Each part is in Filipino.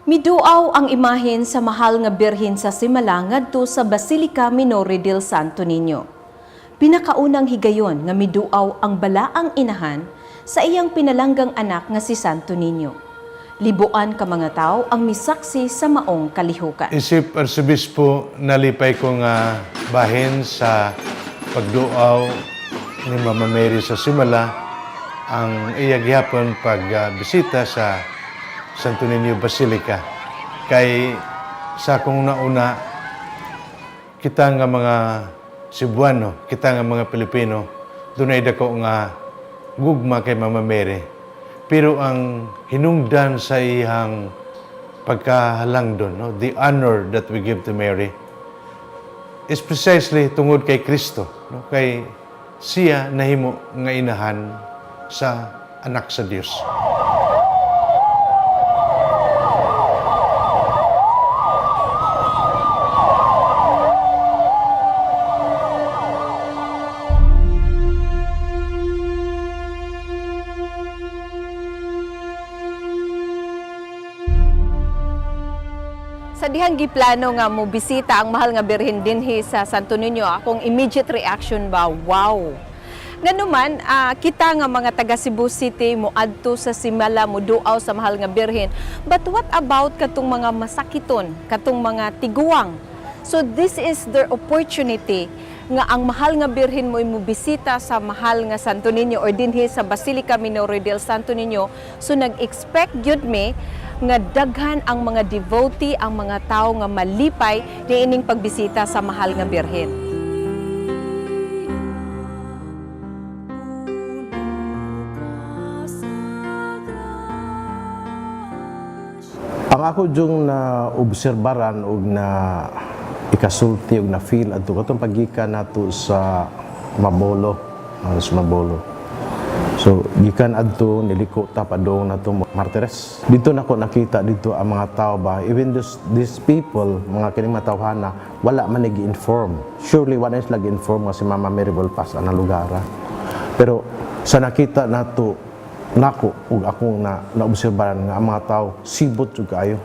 Miduaw ang imahen sa mahal nga birhen sa Simala ngadto sa Basilica Minore del Santo Niño. Pinakaunang higayon nga miduaw ang balaang inahan sa iyang pinalanggang anak nga si Santo Niño. Libuan ka mga tao ang misaksi sa maong kalihukan. Isip Arsobispo, nalipay ko nga bahin sa pagduaw ni Mama Mary sa Simala ang iya gihapon pagbisita sa Santo Niño Basilica. Kay sa kung nauna, kita nga mga Cebuano, kita nga mga Pilipino, doon ay dako nga gugma kay Mama Mary. Pero ang hinungdan sa iyang pagkahalang doon, no? The honor that we give to Mary, is precisely tungod kay Kristo. No? Kay siya nahimo nga inahan sa anak sa Diyos. Sa dihang giplano nga mo bisita ang mahal nga birhen dinhi sa Santo Niño, akong immediate reaction ba, wow! Nganuman, kita nga mga taga Cebu City mo adto sa Simala mo duaw sa mahal nga birhen. But what about katong mga masakiton, katong mga tiguang? So this is their opportunity nga ang mahal nga birhen mo imubisita sa mahal nga Santo Niño or dinhi sa Basilica Minore del Santo Niño. So nag-expect gyud me nga daghan ang mga devotee, ang mga tao nga malipay niining pagbisita sa mahal nga birhen. Ang ako yung na-obserbaran o na ikasulti o na-feel ato katong paggikan nato sa Mabolo, So, gikan adto niliko ta padong nato Martires. Dito nako nakita dito ang mga tao ba, even these people, mga kining matawhana, wala man nag-inform. Surely wala is nag-inform nga si Mama Mary Volpas ang lugara. Pero sa nakita nato nako ug akong naobserbahan nga ang mga tao sibot jud kaayo.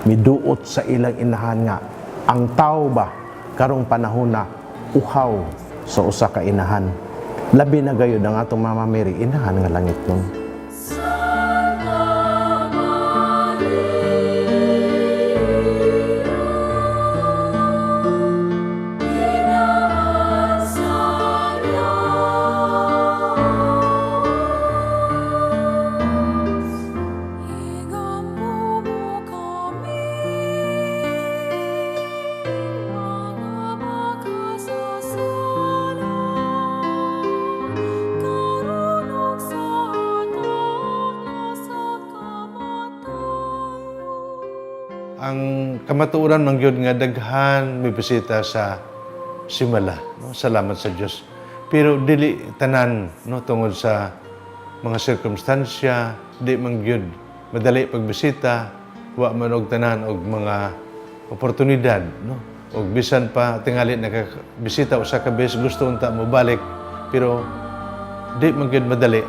Miduot sa ilang inahan nga ang tao ba karong panahon na uhaw sa usa ka inahan. Labi na gayud ang atong Mama Mary, inahan nga langit nun. Ang kamatuoran man gyud nga daghan may bisita sa Simala, no? Salamat sa Dios. Pero dili tanan, no, tungod sa mga sirkumstansya, di man gyud madali pagbisita, wa man og tanan og mga oportunidad, no? Og bisan pa tingali nakabisita usa ka beses gusto unta mo balik, pero di man gyud madali.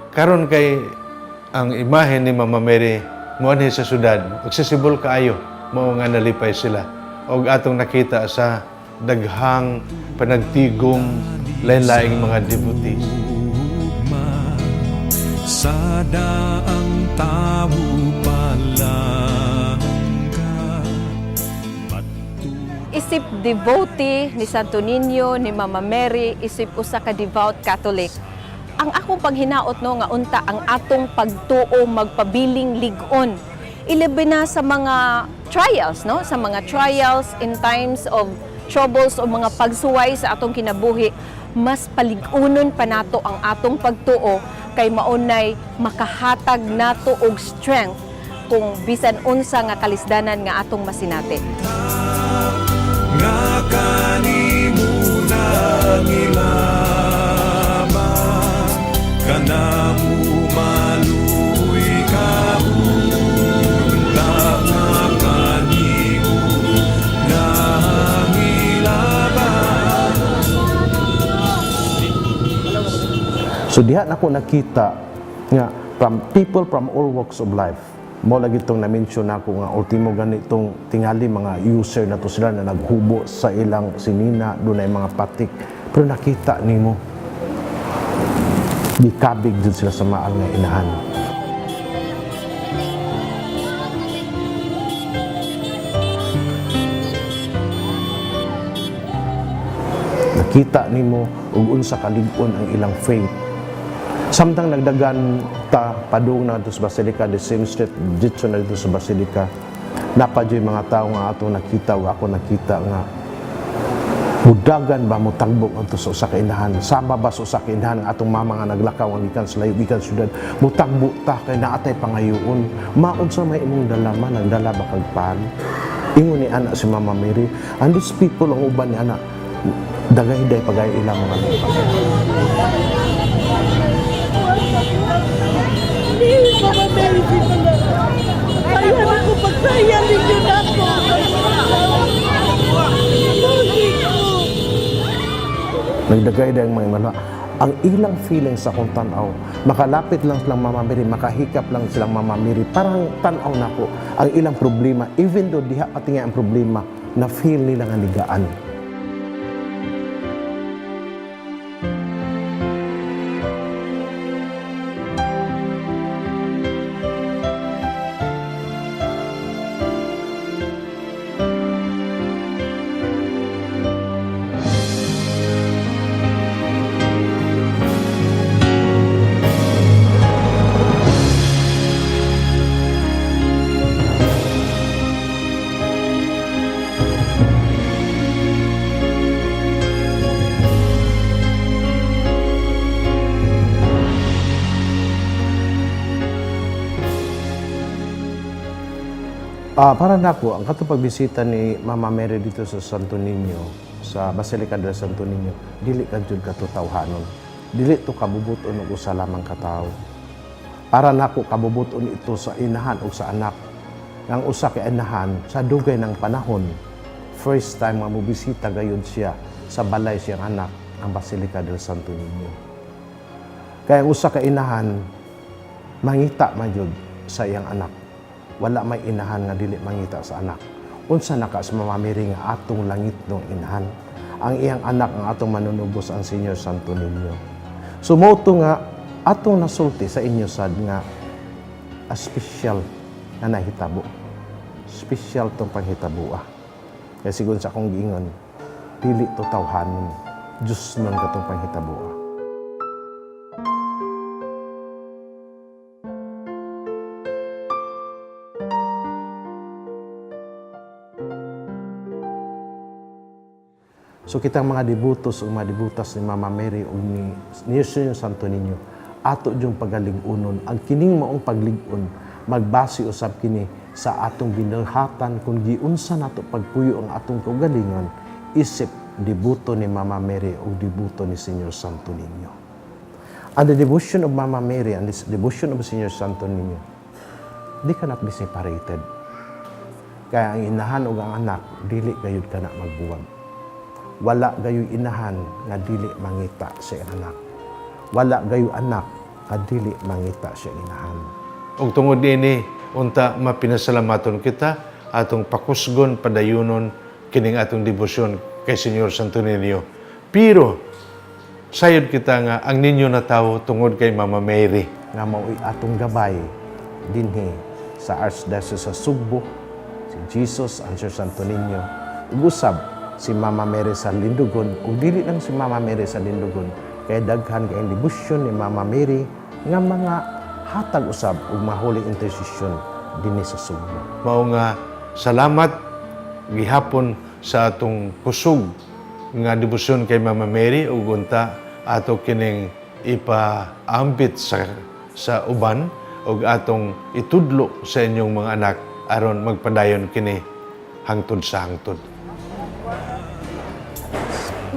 Karon kay ang imahe ni Mama Mary muanhi sa syudad, accessible kaayo, mao nga nalipay sila. Og atong nakita sa daghang panagtigom lain-laing mga devotees. Sa daang tawo palangga. Isip devotee ni Santo Niño, ni Mama Mary, isip usa ka devout Catholic. Ang akong paghinaot no nga unta ang atong pagtuo magpabiling lig-on. Ilabi na sa mga trials, no? Sa mga trials in times of troubles o mga pagsuway sa atong kinabuhi, mas palig-unon pa nato ang atong pagtuo kay maunay makahatag nato og strength kung bisan unsa nga kalisdanan nga atong masinati. Nga kanimo nang ilaban, kanamo maluy kahunta nga kanimo nang ilaban. So diha nako nakita nga from people from all walks of life. Mo lagi itong na-mention ako nga ultimo ganitong tingali mga user na to sila na naghubo sa ilang sinina, doon ay mga patik. Pero nakita nimo gikabig dun sila sa maal nga inahan. Nakita nimo ug unsa kalig-on ang ilang faith. Samtang nagdagan ta padung na dito sa Basilica, the same street dito na dito sa Basilica, napadyoy mga tao nga ato nakita o ako nakita nga budagan ba mo tagbok adto sa usa ka inahan, sama ba sa usa ka inahan ang atong mama nga naglakaw ang gikan sa layo gikan syudad, mo tagbo ta kay naatay pangayoon, maun sa may imong dalaman nagdala ba kag pan. Ingon ni anak si Mama Mary, and these people ang uban ni anak dagay-day pagay ilang mga lupa. Hindi, Mama Mary, di pala. Ayaw ako pagsayang ninyo na ako. Nagdagay dahil mga imano. Ang ilang feelings sa kong tanaw, makalapit lang silang Mama Mary, makahikap lang silang Mama Mary, parang tanaw na ko ang ilang problema, even though diha pati nga ang problema, na feel nila nga ligaan. Para nako ang katong pagbisita ni Mama Mary dito sa Santo Niño, sa Basilica del Santo Niño, dili ka jud katutawhanon. Dili to kabubuton og usa lamang ka tawo. Para nako kabubuton ito sa inahan o sa anak. Ang usa ka inahan sa dugay ng panahon, first time nga mobisita gayud siya sa balay siyang anak, ang Basilica del Santo Niño. Kaya ang usa ka inahan mangita man jud sa iyang anak. Wala may inahan nga dili mangita sa anak. Unsa naka sa Mama Mary nga atong langit ng inahan. Ang iyang anak ang atong manunubos ang Senior Santo Niño. Sumoto nga atong nasulti sa inyo sad nga a special na nahitabo. Special tong panghitabo. Kaya sigon sa akong giingon, dili to tawhanon. Diyos nun katong panghitabo. So kitang mga debutos o mga debutas ni Mama Mary o ni Senior Santo Niño, ato yung pagaling-unon, ang kining maong paglig-on, magbase usab kini sa atong binalhatan kung giunsa nato pagpuyo ang atong kaugalingon, isip debuto ni Mama Mary o debuto ni Senior Santo Niño. And the devotion of Mama Mary and this devotion of Senior Santo Niño, di cannot be separated. Kaya ang inahan o ang anak, dili gayud ka na magbuwag. Wala gayoy inahan nga dili mangita sa anak. Wala gayoy anak nga dili mangita sa inahan. Ug tungod dinhi, unta mapinasalamaton kita atong pakusgon padayunon kining atong debosyon kay Senior Santo Niño. Pero sayod kita nga ang ninyo na tawo tungod kay Mama Mary Nga mao'y atong gabay dinhi sa Archdiocese sa Sugbo, si Jesus ang Sir Santo Niño. Ug-usab si Mama Mary sa Lindugon, o dili lang si Mama Mary sa Lindugon, kaya daghan kay debosyon ni Mama Mary nga mga hatag usab ug mahuling intercession dinhi sa Sugbo. Mao nga salamat gihapon sa atong kusog nga debosyon kay Mama Mary ug unta ato kining ipaambit sa uban ug atong itudlo sa inyong mga anak aron magpadayon kini hangtod sa hangtod.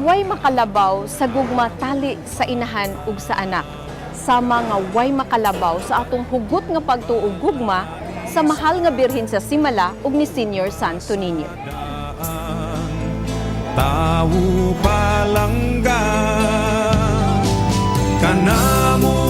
Way makalabaw sa gugma tali sa inahan ug sa anak. Sama nga way makalabaw sa atong hugot nga pagtuog gugma sa mahal nga birhen sa Simala ug ni Senior Santo Niño. Tawo palangga kanamo